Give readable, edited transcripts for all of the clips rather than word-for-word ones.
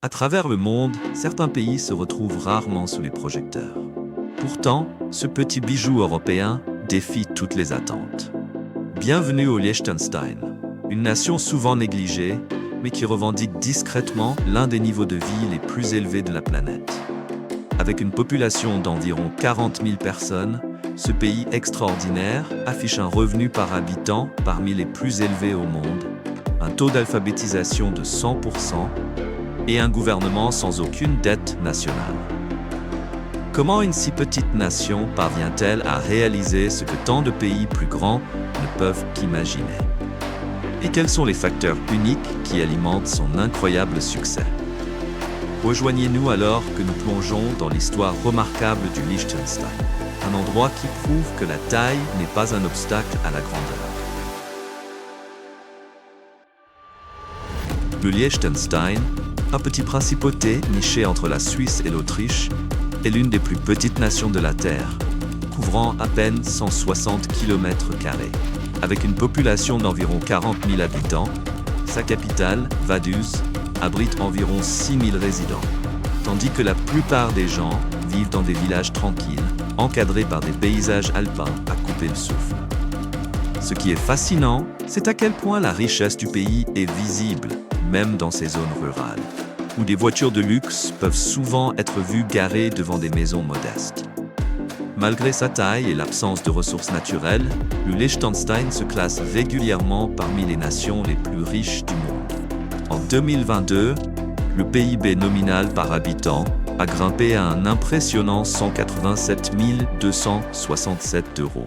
À travers le monde, certains pays se retrouvent rarement sous les projecteurs. Pourtant, ce petit bijou européen défie toutes les attentes. Bienvenue au Liechtenstein, une nation souvent négligée, mais qui revendique discrètement l'un des niveaux de vie les plus élevés de la planète. Avec une population d'environ 40 000 personnes, ce pays extraordinaire affiche un revenu par habitant parmi les plus élevés au monde, un taux d'alphabétisation de 100% et un gouvernement sans aucune dette nationale. Comment une si petite nation parvient-elle à réaliser ce que tant de pays plus grands ne peuvent qu'imaginer? Et quels sont les facteurs uniques qui alimentent son incroyable succès? Rejoignez-nous alors que nous plongeons dans l'histoire remarquable du Liechtenstein, un endroit qui prouve que la taille n'est pas un obstacle à la grandeur. Le Liechtenstein, un petit principauté niché entre la Suisse et l'Autriche, est l'une des plus petites nations de la Terre, couvrant à peine 160 km². Avec une population d'environ 40 000 habitants, sa capitale, Vaduz, abrite environ 6 000 résidents, tandis que la plupart des gens vivent dans des villages tranquilles, encadrés par des paysages alpins à couper le souffle. Ce qui est fascinant, c'est à quel point la richesse du pays est visible, même dans ces zones rurales, où des voitures de luxe peuvent souvent être vues garées devant des maisons modestes. Malgré sa taille et l'absence de ressources naturelles, le Liechtenstein se classe régulièrement parmi les nations les plus riches du monde. En 2022, le PIB nominal par habitant a grimpé à un impressionnant 187 267 €.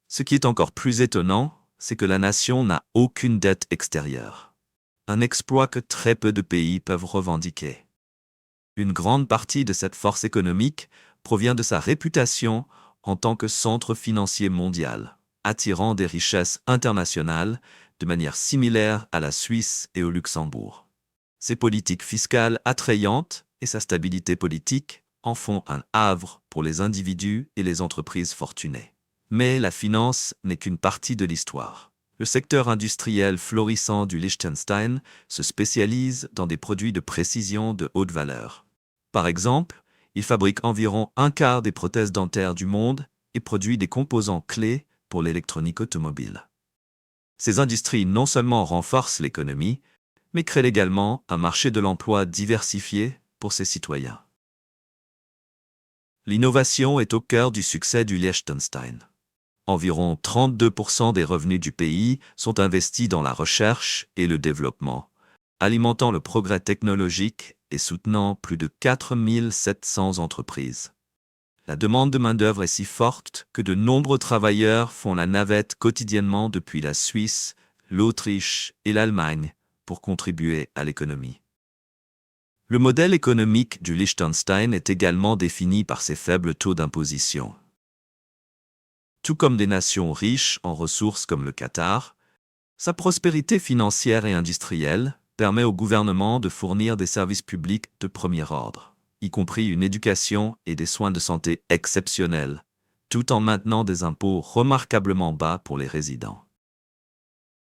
Ce qui est encore plus étonnant, c'est que la nation n'a aucune dette extérieure. Un exploit que très peu de pays peuvent revendiquer. Une grande partie de cette force économique provient de sa réputation en tant que centre financier mondial, attirant des richesses internationales de manière similaire à la Suisse et au Luxembourg. Ses politiques fiscales attrayantes et sa stabilité politique en font un havre pour les individus et les entreprises fortunées. Mais la finance n'est qu'une partie de l'histoire. Le secteur industriel florissant du Liechtenstein se spécialise dans des produits de précision de haute valeur. Par exemple, il fabrique environ un quart des prothèses dentaires du monde et produit des composants clés pour l'électronique automobile. Ces industries non seulement renforcent l'économie, mais créent également un marché de l'emploi diversifié pour ses citoyens. L'innovation est au cœur du succès du Liechtenstein. Environ 32% des revenus du pays sont investis dans la recherche et le développement, alimentant le progrès technologique et soutenant plus de 4 700 entreprises. La demande de main-d'œuvre est si forte que de nombreux travailleurs font la navette quotidiennement depuis la Suisse, l'Autriche et l'Allemagne pour contribuer à l'économie. Le modèle économique du Liechtenstein est également défini par ses faibles taux d'imposition. Tout comme des nations riches en ressources comme le Qatar, sa prospérité financière et industrielle permet au gouvernement de fournir des services publics de premier ordre, y compris une éducation et des soins de santé exceptionnels, tout en maintenant des impôts remarquablement bas pour les résidents.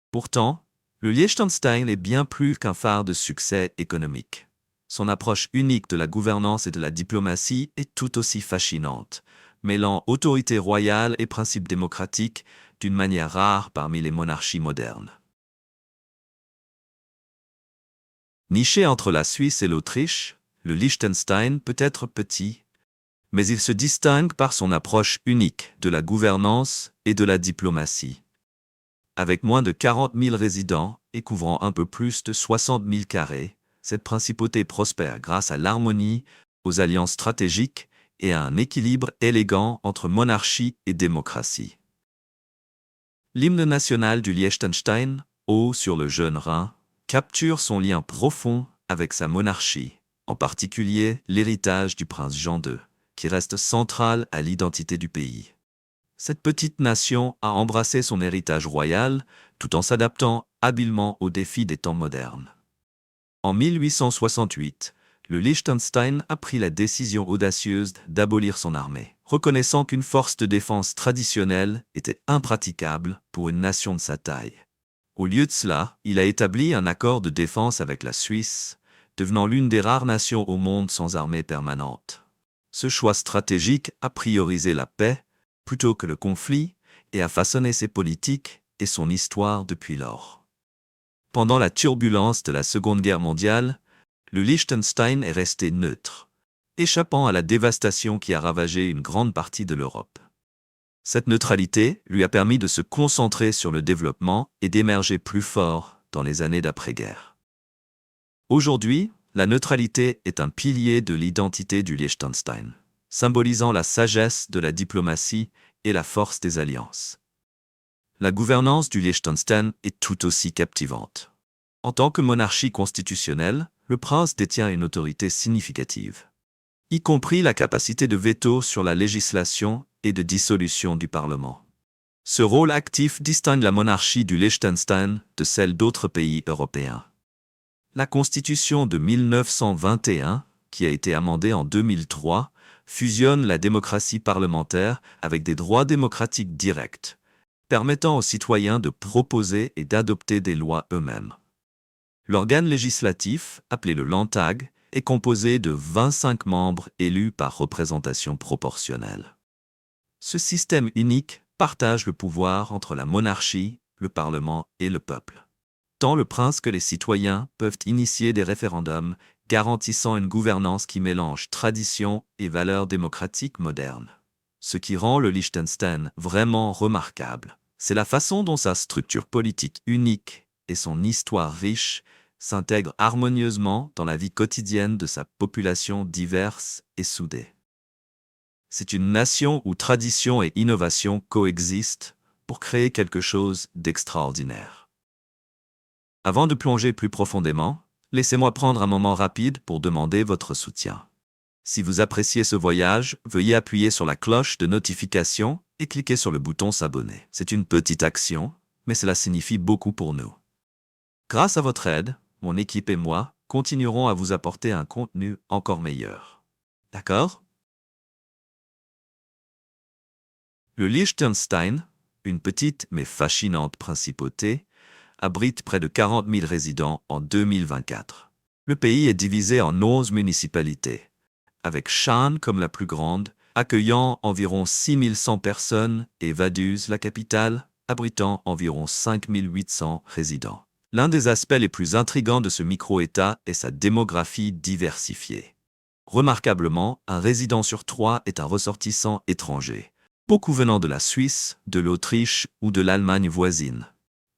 Pourtant, le Liechtenstein est bien plus qu'un phare de succès économique. Son approche unique de la gouvernance et de la diplomatie est tout aussi fascinante, mêlant autorité royale et principes démocratiques d'une manière rare parmi les monarchies modernes. Niché entre la Suisse et l'Autriche, le Liechtenstein peut être petit, mais il se distingue par son approche unique de la gouvernance et de la diplomatie. Avec moins de 40 000 résidents et couvrant un peu plus de 60 000 carrés, cette principauté prospère grâce à l'harmonie, aux alliances stratégiques et à un équilibre élégant entre monarchie et démocratie. L'hymne national du Liechtenstein, Haut sur le jeune Rhin, capture son lien profond avec sa monarchie, en particulier l'héritage du prince Jean II, qui reste central à l'identité du pays. Cette petite nation a embrassé son héritage royal tout en s'adaptant habilement aux défis des temps modernes. En 1868, le Liechtenstein a pris la décision audacieuse d'abolir son armée, reconnaissant qu'une force de défense traditionnelle était impraticable pour une nation de sa taille. Au lieu de cela, il a établi un accord de défense avec la Suisse, devenant l'une des rares nations au monde sans armée permanente. Ce choix stratégique a priorisé la paix plutôt que le conflit et a façonné ses politiques et son histoire depuis lors. Pendant la turbulence de la Seconde Guerre mondiale, le Liechtenstein est resté neutre, échappant à la dévastation qui a ravagé une grande partie de l'Europe. Cette neutralité lui a permis de se concentrer sur le développement et d'émerger plus fort dans les années d'après-guerre. Aujourd'hui, la neutralité est un pilier de l'identité du Liechtenstein, symbolisant la sagesse de la diplomatie et la force des alliances. La gouvernance du Liechtenstein est tout aussi captivante. En tant que monarchie constitutionnelle, le prince détient une autorité significative, y compris la capacité de veto sur la législation et de dissolution du Parlement. Ce rôle actif distingue la monarchie du Liechtenstein de celle d'autres pays européens. La Constitution de 1921, qui a été amendée en 2003, fusionne la démocratie parlementaire avec des droits démocratiques directs, permettant aux citoyens de proposer et d'adopter des lois eux-mêmes. L'organe législatif, appelé le Landtag, est composé de 25 membres élus par représentation proportionnelle. Ce système unique partage le pouvoir entre la monarchie, le Parlement et le peuple. Tant le prince que les citoyens peuvent initier des référendums garantissant une gouvernance qui mélange tradition et valeurs démocratiques modernes. Ce qui rend le Liechtenstein vraiment remarquable, c'est la façon dont sa structure politique unique et son histoire riche s'intègrent harmonieusement dans la vie quotidienne de sa population diverse et soudée. C'est une nation où tradition et innovation coexistent pour créer quelque chose d'extraordinaire. Avant de plonger plus profondément, laissez-moi prendre un moment rapide pour demander votre soutien. Si vous appréciez ce voyage, veuillez appuyer sur la cloche de notification et cliquer sur le bouton s'abonner. C'est une petite action, mais cela signifie beaucoup pour nous. Grâce à votre aide, mon équipe et moi continuerons à vous apporter un contenu encore meilleur. D'accord ? Le Liechtenstein, une petite mais fascinante principauté, abrite près de 40 000 résidents en 2024. Le pays est divisé en 11 municipalités, avec Schaan comme la plus grande, accueillant environ 6 100 personnes, et Vaduz, la capitale, abritant environ 5 800 résidents. L'un des aspects les plus intrigants de ce micro-État est sa démographie diversifiée. Remarquablement, un résident sur 3 est un ressortissant étranger, beaucoup venant de la Suisse, de l'Autriche ou de l'Allemagne voisine.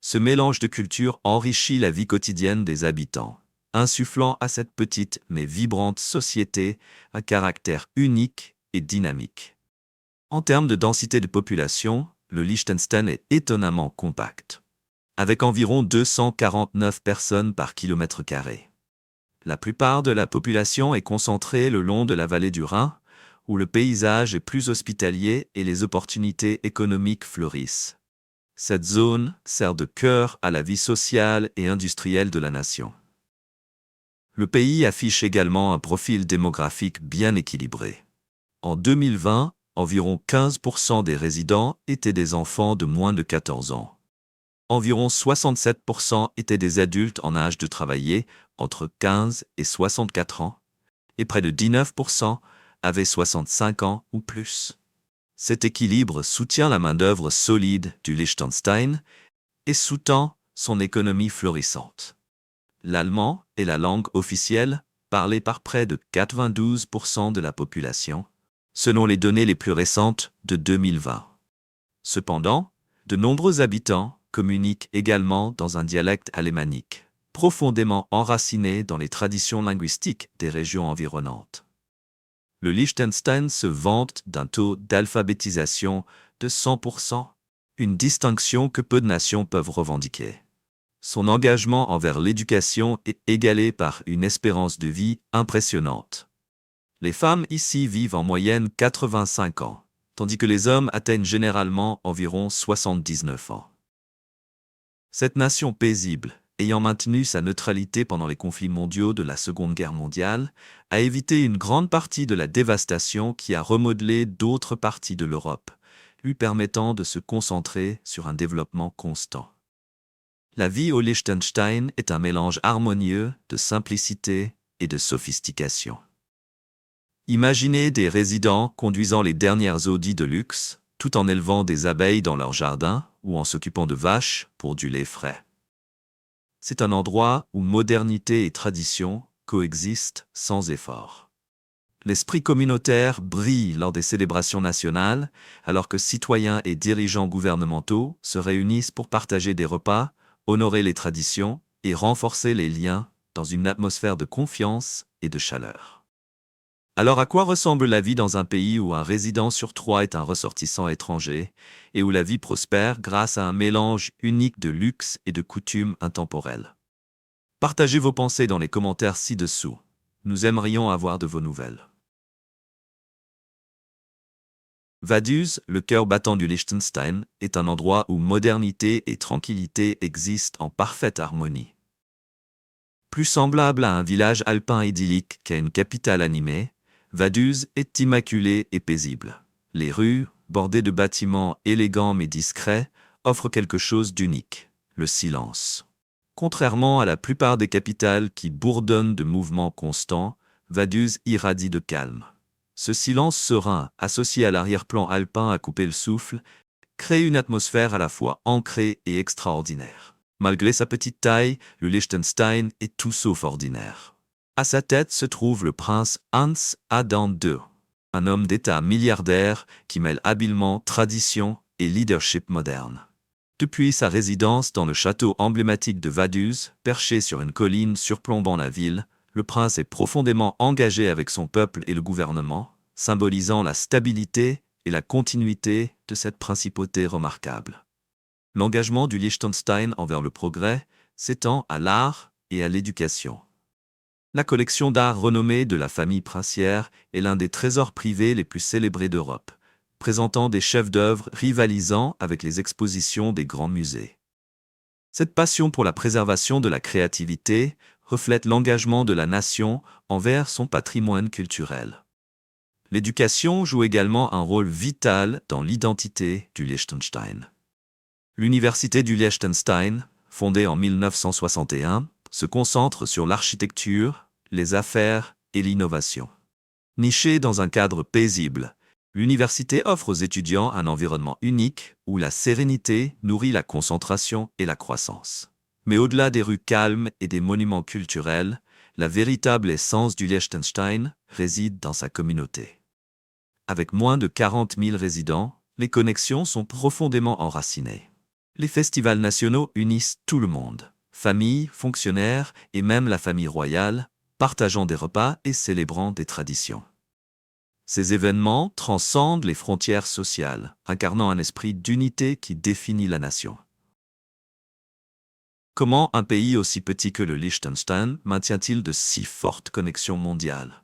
Ce mélange de cultures enrichit la vie quotidienne des habitants, insufflant à cette petite mais vibrante société un caractère unique et dynamique. En termes de densité de population, le Liechtenstein est étonnamment compact, avec environ 249 personnes par kilomètre carré. La plupart de la population est concentrée le long de la vallée du Rhin, où le paysage est plus hospitalier et les opportunités économiques fleurissent. Cette zone sert de cœur à la vie sociale et industrielle de la nation. Le pays affiche également un profil démographique bien équilibré. En 2020, environ 15% des résidents étaient des enfants de moins de 14 ans. Environ 67% étaient des adultes en âge de travailler entre 15 et 64 ans, et près de 19% avaient 65 ans ou plus. Cet équilibre soutient la main-d'œuvre solide du Liechtenstein et sous-tend son économie florissante. L'allemand est la langue officielle parlée par près de 92% de la population, selon les données les plus récentes de 2020. Cependant, de nombreux habitants communiquent également dans un dialecte alémanique, profondément enraciné dans les traditions linguistiques des régions environnantes. Le Liechtenstein se vante d'un taux d'alphabétisation de 100%, une distinction que peu de nations peuvent revendiquer. Son engagement envers l'éducation est égalé par une espérance de vie impressionnante. Les femmes ici vivent en moyenne 85 ans, tandis que les hommes atteignent généralement environ 79 ans. Cette nation paisible, ayant maintenu sa neutralité pendant les conflits mondiaux de la Seconde Guerre mondiale, a évité une grande partie de la dévastation qui a remodelé d'autres parties de l'Europe, lui permettant de se concentrer sur un développement constant. La vie au Liechtenstein est un mélange harmonieux de simplicité et de sophistication. Imaginez des résidents conduisant les dernières Audi de luxe, tout en élevant des abeilles dans leur jardin ou en s'occupant de vaches pour du lait frais. C'est un endroit où modernité et tradition coexistent sans effort. L'esprit communautaire brille lors des célébrations nationales, alors que citoyens et dirigeants gouvernementaux se réunissent pour partager des repas, honorer les traditions et renforcer les liens dans une atmosphère de confiance et de chaleur. Alors à quoi ressemble la vie dans un pays où un résident sur 3 est un ressortissant étranger et où la vie prospère grâce à un mélange unique de luxe et de coutumes intemporelles? Partagez vos pensées dans les commentaires ci-dessous. Nous aimerions avoir de vos nouvelles. Vaduz, le cœur battant du Liechtenstein, est un endroit où modernité et tranquillité existent en parfaite harmonie. Plus semblable à un village alpin idyllique qu'à une capitale animée, Vaduz est immaculé et paisible. Les rues, bordées de bâtiments élégants mais discrets, offrent quelque chose d'unique, le silence. Contrairement à la plupart des capitales qui bourdonnent de mouvements constants, Vaduz irradie de calme. Ce silence serein, associé à l'arrière-plan alpin à couper le souffle, crée une atmosphère à la fois ancrée et extraordinaire. Malgré sa petite taille, le Liechtenstein est tout sauf ordinaire. À sa tête se trouve le prince Hans Adam II, un homme d'État milliardaire qui mêle habilement tradition et leadership moderne. Depuis sa résidence dans le château emblématique de Vaduz, perché sur une colline surplombant la ville, le prince est profondément engagé avec son peuple et le gouvernement, symbolisant la stabilité et la continuité de cette principauté remarquable. L'engagement du Liechtenstein envers le progrès s'étend à l'art et à l'éducation. La collection d'art renommée de la famille princière est l'un des trésors privés les plus célébrés d'Europe, présentant des chefs-d'œuvre rivalisant avec les expositions des grands musées. Cette passion pour la préservation de la créativité reflète l'engagement de la nation envers son patrimoine culturel. L'éducation joue également un rôle vital dans l'identité du Liechtenstein. L'Université du Liechtenstein, fondée en 1961, se concentre sur l'architecture, les affaires et l'innovation. Nichée dans un cadre paisible, l'université offre aux étudiants un environnement unique où la sérénité nourrit la concentration et la croissance. Mais au-delà des rues calmes et des monuments culturels, la véritable essence du Liechtenstein réside dans sa communauté. Avec moins de 40 000 résidents, les connexions sont profondément enracinées. Les festivals nationaux unissent tout le monde, familles, fonctionnaires et même la famille royale, partageant des repas et célébrant des traditions. Ces événements transcendent les frontières sociales, incarnant un esprit d'unité qui définit la nation. Comment un pays aussi petit que le Liechtenstein maintient-il de si fortes connexions mondiales?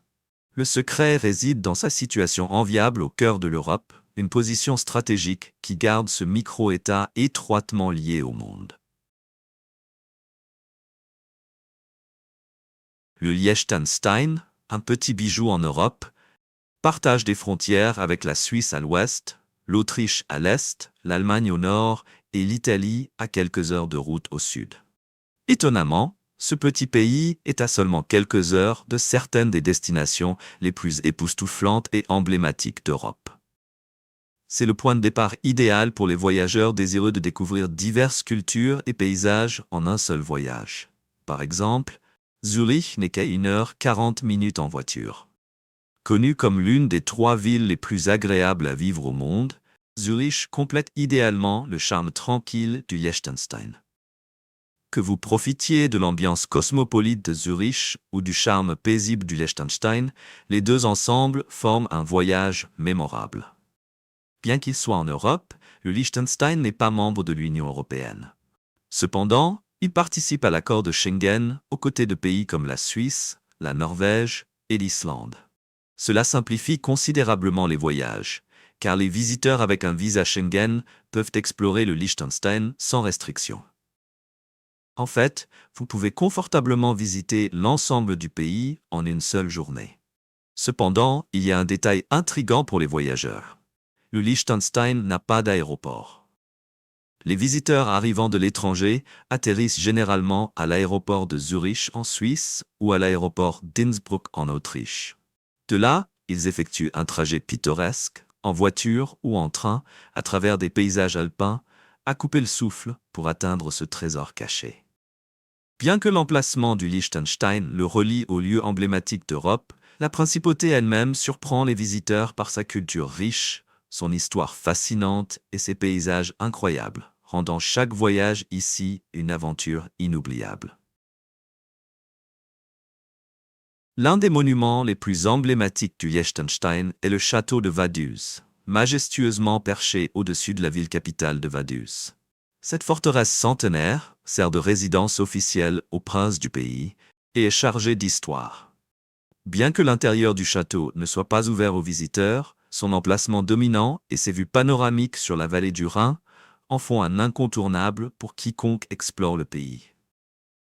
Le secret réside dans sa situation enviable au cœur de l'Europe, une position stratégique qui garde ce micro-État étroitement lié au monde. Le Liechtenstein, un petit bijou en Europe, partage des frontières avec la Suisse à l'ouest, l'Autriche à l'est, l'Allemagne au nord et l'Italie à quelques heures de route au sud. Étonnamment, ce petit pays est à seulement quelques heures de certaines des destinations les plus époustouflantes et emblématiques d'Europe. C'est le point de départ idéal pour les voyageurs désireux de découvrir diverses cultures et paysages en un seul voyage. Par exemple, Zurich n'est qu'à 1h40 en voiture. Connue comme l'une des 3 villes les plus agréables à vivre au monde, Zurich complète idéalement le charme tranquille du Liechtenstein. Que vous profitiez de l'ambiance cosmopolite de Zurich ou du charme paisible du Liechtenstein, les deux ensemble forment un voyage mémorable. Bien qu'il soit en Europe, le Liechtenstein n'est pas membre de l'Union européenne. Cependant, il participe à l'accord de Schengen aux côtés de pays comme la Suisse, la Norvège et l'Islande. Cela simplifie considérablement les voyages, car les visiteurs avec un visa Schengen peuvent explorer le Liechtenstein sans restriction. En fait, vous pouvez confortablement visiter l'ensemble du pays en une seule journée. Cependant, il y a un détail intrigant pour les voyageurs. Le Liechtenstein n'a pas d'aéroport. Les visiteurs arrivant de l'étranger atterrissent généralement à l'aéroport de Zurich en Suisse ou à l'aéroport d'Innsbruck en Autriche. De là, ils effectuent un trajet pittoresque, en voiture ou en train, à travers des paysages alpins, à couper le souffle pour atteindre ce trésor caché. Bien que l'emplacement du Liechtenstein le relie au lieu emblématique d'Europe, la principauté elle-même surprend les visiteurs par sa culture riche, son histoire fascinante et ses paysages incroyables, rendant chaque voyage ici une aventure inoubliable. L'un des monuments les plus emblématiques du Liechtenstein est le château de Vaduz, majestueusement perché au-dessus de la ville capitale de Vaduz. Cette forteresse centenaire sert de résidence officielle aux princes du pays et est chargée d'histoire. Bien que l'intérieur du château ne soit pas ouvert aux visiteurs, son emplacement dominant et ses vues panoramiques sur la vallée du Rhin en font un incontournable pour quiconque explore le pays.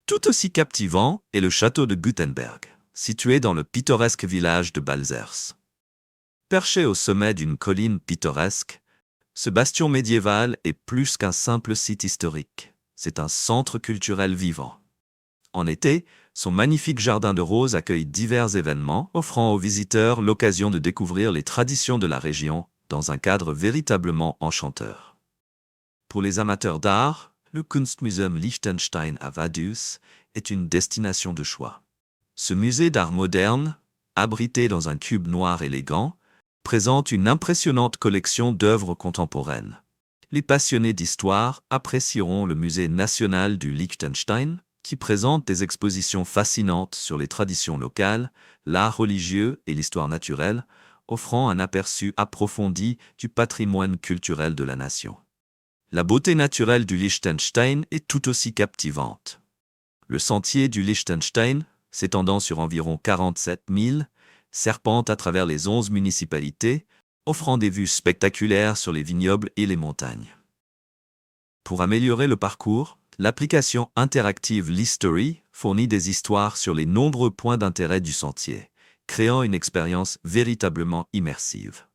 Tout aussi captivant est le château de Gutenberg, situé dans le pittoresque village de Balzers. Perché au sommet d'une colline pittoresque, ce bastion médiéval est plus qu'un simple site historique. C'est un centre culturel vivant. En été, son magnifique jardin de roses accueille divers événements, offrant aux visiteurs l'occasion de découvrir les traditions de la région dans un cadre véritablement enchanteur. Pour les amateurs d'art, le Kunstmuseum Liechtenstein à Vaduz est une destination de choix. Ce musée d'art moderne, abrité dans un cube noir élégant, présente une impressionnante collection d'œuvres contemporaines. Les passionnés d'histoire apprécieront le musée national du Liechtenstein, qui présente des expositions fascinantes sur les traditions locales, l'art religieux et l'histoire naturelle, offrant un aperçu approfondi du patrimoine culturel de la nation. La beauté naturelle du Liechtenstein est tout aussi captivante. Le sentier du Liechtenstein, s'étendant sur environ 47 000, serpente à travers les 11 municipalités, offrant des vues spectaculaires sur les vignobles et les montagnes. Pour améliorer le parcours, l'application interactive Listory fournit des histoires sur les nombreux points d'intérêt du sentier, créant une expérience véritablement immersive.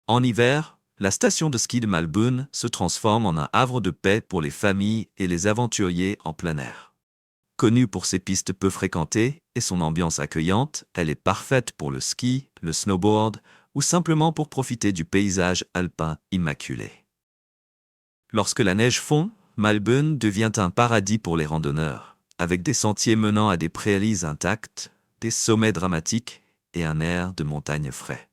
En hiver, la station de ski de Malbun se transforme en un havre de paix pour les familles et les aventuriers en plein air. Connue pour ses pistes peu fréquentées et son ambiance accueillante, elle est parfaite pour le ski, le snowboard ou simplement pour profiter du paysage alpin immaculé. Lorsque la neige fond, Malbun devient un paradis pour les randonneurs, avec des sentiers menant à des prairies intactes, des sommets dramatiques et un air de montagne frais.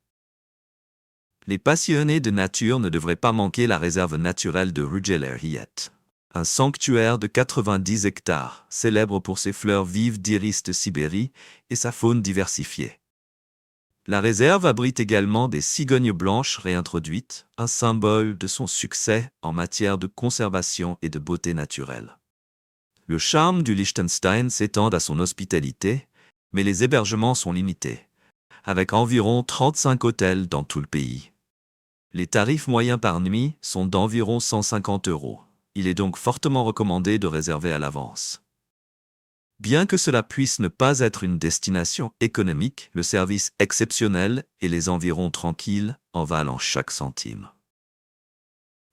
Les passionnés de nature ne devraient pas manquer la réserve naturelle de Rügelerhiet, un sanctuaire de 90 hectares, célèbre pour ses fleurs vives d'iris de Sibérie et sa faune diversifiée. La réserve abrite également des cigognes blanches réintroduites, un symbole de son succès en matière de conservation et de beauté naturelle. Le charme du Liechtenstein s'étend à son hospitalité, mais les hébergements sont limités, avec environ 35 hôtels dans tout le pays. Les tarifs moyens par nuit sont d'environ 150 €. Il est donc fortement recommandé de réserver à l'avance. Bien que cela puisse ne pas être une destination économique, le service exceptionnel et les environs tranquilles en valent chaque centime.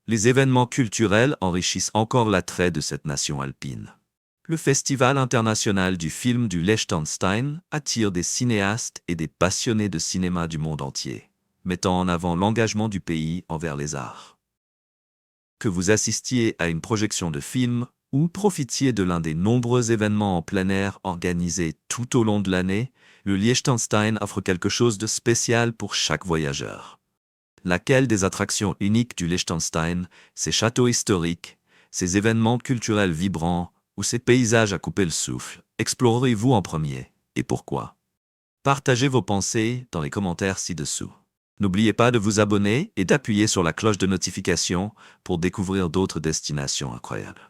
Les événements culturels enrichissent encore l'attrait de cette nation alpine. Le Festival international du film du Liechtenstein attire des cinéastes et des passionnés de cinéma du monde entier, mettant en avant l'engagement du pays envers les arts. Que vous assistiez à une projection de film ou profitiez de l'un des nombreux événements en plein air organisés tout au long de l'année, le Liechtenstein offre quelque chose de spécial pour chaque voyageur. Laquelle des attractions uniques du Liechtenstein, ses châteaux historiques, ses événements culturels vibrants ou ses paysages à couper le souffle, explorerez-vous en premier, et pourquoi? Partagez vos pensées dans les commentaires ci-dessous. N'oubliez pas de vous abonner et d'appuyer sur la cloche de notification pour découvrir d'autres destinations incroyables.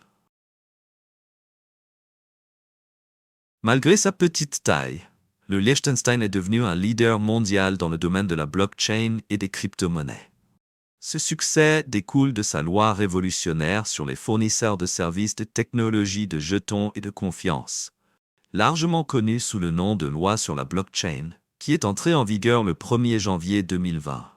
Malgré sa petite taille, le Liechtenstein est devenu un leader mondial dans le domaine de la blockchain et des crypto-monnaies. Ce succès découle de sa loi révolutionnaire sur les fournisseurs de services de technologie de jetons et de confiance, largement connue sous le nom de loi sur la blockchain, qui est entrée en vigueur le 1er janvier 2020.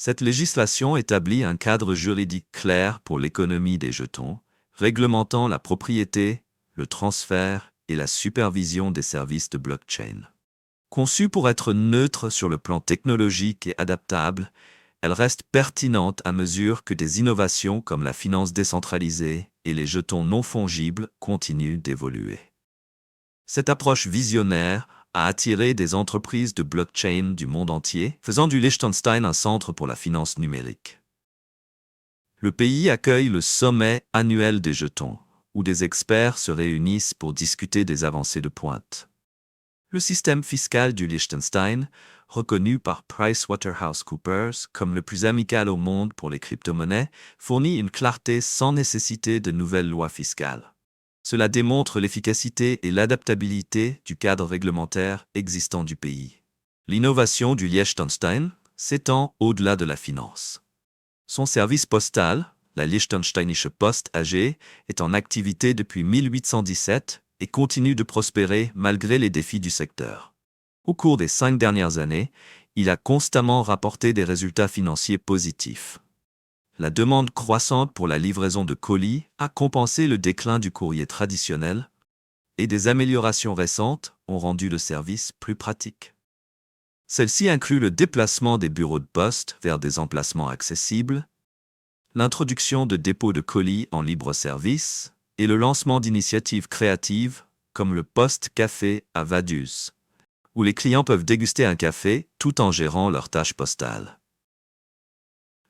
Cette législation établit un cadre juridique clair pour l'économie des jetons, réglementant la propriété, le transfert et la supervision des services de blockchain. Conçue pour être neutre sur le plan technologique et adaptable, elle reste pertinente à mesure que des innovations comme la finance décentralisée et les jetons non fongibles continuent d'évoluer. Cette approche visionnaire a attiré des entreprises de blockchain du monde entier, faisant du Liechtenstein un centre pour la finance numérique. Le pays accueille le sommet annuel des jetons, où des experts se réunissent pour discuter des avancées de pointe. Le système fiscal du Liechtenstein, reconnu par PricewaterhouseCoopers comme le plus amical au monde pour les crypto-monnaies, fournit une clarté sans nécessité de nouvelles lois fiscales. Cela démontre l'efficacité et l'adaptabilité du cadre réglementaire existant du pays. L'innovation du Liechtenstein s'étend au-delà de la finance. Son service postal, la Liechtensteinische Post AG, est en activité depuis 1817 et continue de prospérer malgré les défis du secteur. Au cours des 5 dernières années, il a constamment rapporté des résultats financiers positifs. La demande croissante pour la livraison de colis a compensé le déclin du courrier traditionnel et des améliorations récentes ont rendu le service plus pratique. Celle-ci inclut le déplacement des bureaux de poste vers des emplacements accessibles, l'introduction de dépôts de colis en libre service et le lancement d'initiatives créatives comme le Post Café à Vaduz, où les clients peuvent déguster un café tout en gérant leurs tâches postales.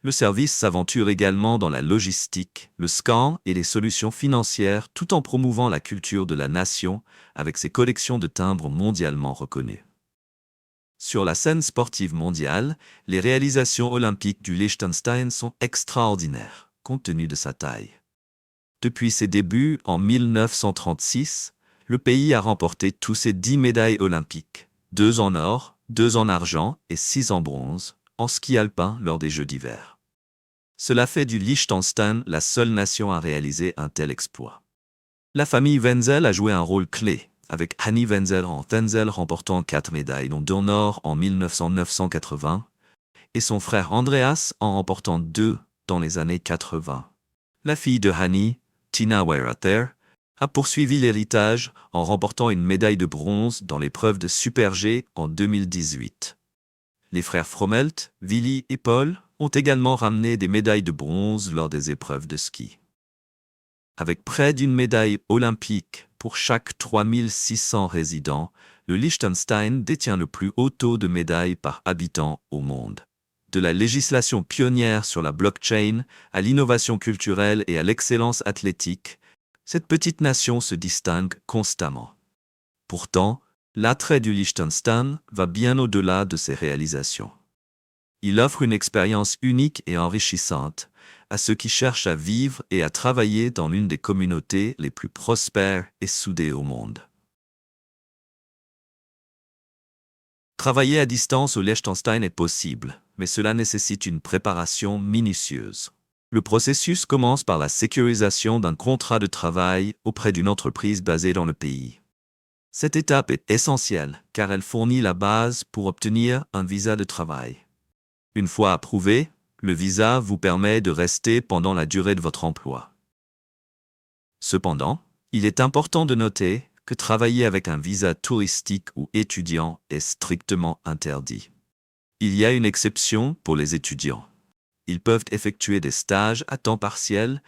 Le service s'aventure également dans la logistique, le scan et les solutions financières tout en promouvant la culture de la nation avec ses collections de timbres mondialement reconnues. Sur la scène sportive mondiale, les réalisations olympiques du Liechtenstein sont extraordinaires, compte tenu de sa taille. Depuis ses débuts en 1936, le pays a remporté tous ses 10 médailles olympiques, 2 en or, 2 en argent et 6 en bronze, en ski alpin lors des Jeux d'hiver. Cela fait du Liechtenstein la seule nation à réaliser un tel exploit. La famille Wenzel a joué un rôle clé, avec Hanni Wenzel remportant 4 médailles, dont 2 en or en 1980, et son frère Andreas en remportant 2 dans les années 80. La fille de Hanni, Tina Weirather, a poursuivi l'héritage en remportant une médaille de bronze dans l'épreuve de Super G en 2018. Les frères Frommelt, Willy et Paul ont également ramené des médailles de bronze lors des épreuves de ski. Avec près d'une médaille olympique pour chaque 3600 résidents, le Liechtenstein détient le plus haut taux de médailles par habitant au monde. De la législation pionnière sur la blockchain à l'innovation culturelle et à l'excellence athlétique, cette petite nation se distingue constamment. Pourtant, l'attrait du Liechtenstein va bien au-delà de ses réalisations. Il offre une expérience unique et enrichissante à ceux qui cherchent à vivre et à travailler dans l'une des communautés les plus prospères et soudées au monde. Travailler à distance au Liechtenstein est possible, mais cela nécessite une préparation minutieuse. Le processus commence par la sécurisation d'un contrat de travail auprès d'une entreprise basée dans le pays. Cette étape est essentielle car elle fournit la base pour obtenir un visa de travail. Une fois approuvé, le visa vous permet de rester pendant la durée de votre emploi. Cependant, il est important de noter que travailler avec un visa touristique ou étudiant est strictement interdit. Il y a une exception pour les étudiants. Ils peuvent effectuer des stages à temps partiel,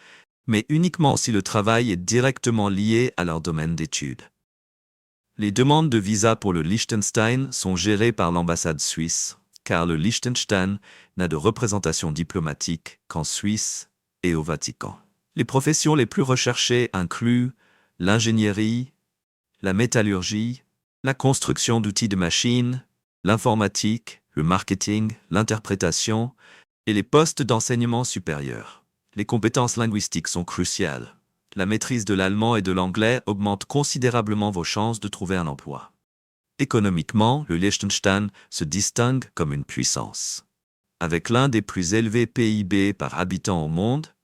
mais uniquement si le travail est directement lié à leur domaine d'études. Les demandes de visa pour le Liechtenstein sont gérées par l'ambassade suisse, car le Liechtenstein n'a de représentation diplomatique qu'en Suisse et au Vatican. Les professions les plus recherchées incluent l'ingénierie, la métallurgie, la construction d'outils de machines, l'informatique, le marketing, l'interprétation et les postes d'enseignement supérieur. Les compétences linguistiques sont cruciales. La maîtrise de l'allemand et de l'anglais augmente considérablement vos chances de trouver un emploi. Économiquement, le Liechtenstein se distingue comme une puissance. Avec l'un des plus élevés PIB par habitant au monde,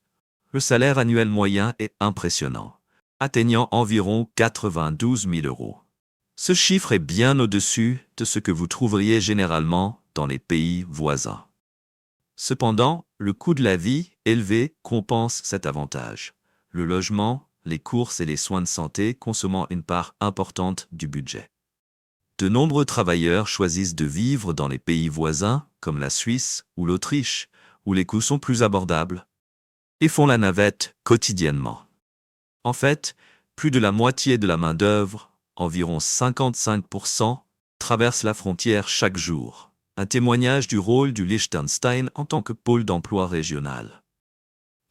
le salaire annuel moyen est impressionnant, atteignant environ 92 000 €. Ce chiffre est bien au-dessus de ce que vous trouveriez généralement dans les pays voisins. Cependant, le coût de la vie élevé compense cet avantage. Le logement, les courses et les soins de santé consommant une part importante du budget. De nombreux travailleurs choisissent de vivre dans les pays voisins, comme la Suisse ou l'Autriche, où les coûts sont plus abordables, et font la navette quotidiennement. En fait, plus de la moitié de la main-d'œuvre, environ 55%, traverse la frontière chaque jour. Un témoignage du rôle du Liechtenstein en tant que pôle d'emploi régional.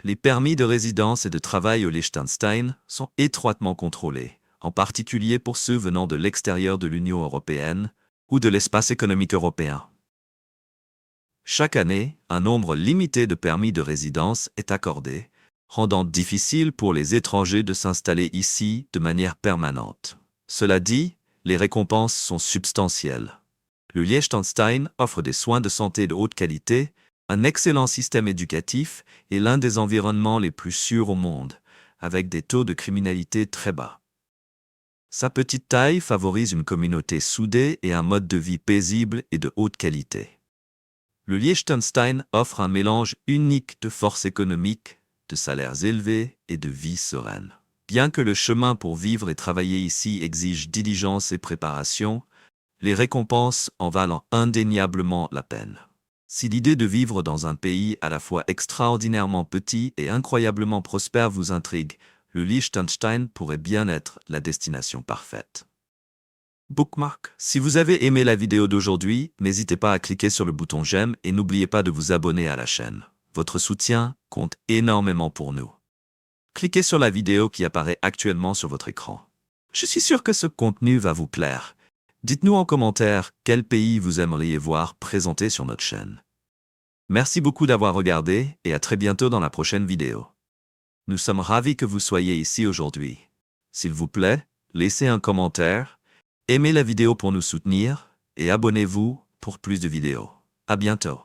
Les permis de résidence et de travail au Liechtenstein sont étroitement contrôlés, en particulier pour ceux venant de l'extérieur de l'Union européenne ou de l'espace économique européen. Chaque année, un nombre limité de permis de résidence est accordé, rendant difficile pour les étrangers de s'installer ici de manière permanente. Cela dit, les récompenses sont substantielles. Le Liechtenstein offre des soins de santé de haute qualité, un excellent système éducatif et l'un des environnements les plus sûrs au monde, avec des taux de criminalité très bas. Sa petite taille favorise une communauté soudée et un mode de vie paisible et de haute qualité. Le Liechtenstein offre un mélange unique de force économique, de salaires élevés et de vie sereine. Bien que le chemin pour vivre et travailler ici exige diligence et préparation, les récompenses en valent indéniablement la peine. Si l'idée de vivre dans un pays à la fois extraordinairement petit et incroyablement prospère vous intrigue, le Liechtenstein pourrait bien être la destination parfaite. Bookmark. Si vous avez aimé la vidéo d'aujourd'hui, n'hésitez pas à cliquer sur le bouton j'aime et n'oubliez pas de vous abonner à la chaîne. Votre soutien compte énormément pour nous. Cliquez sur la vidéo qui apparaît actuellement sur votre écran. Je suis sûr que ce contenu va vous plaire. Dites-nous en commentaire quel pays vous aimeriez voir présenté sur notre chaîne. Merci beaucoup d'avoir regardé et à très bientôt dans la prochaine vidéo. Nous sommes ravis que vous soyez ici aujourd'hui. S'il vous plaît, laissez un commentaire, aimez la vidéo pour nous soutenir et abonnez-vous pour plus de vidéos. À bientôt.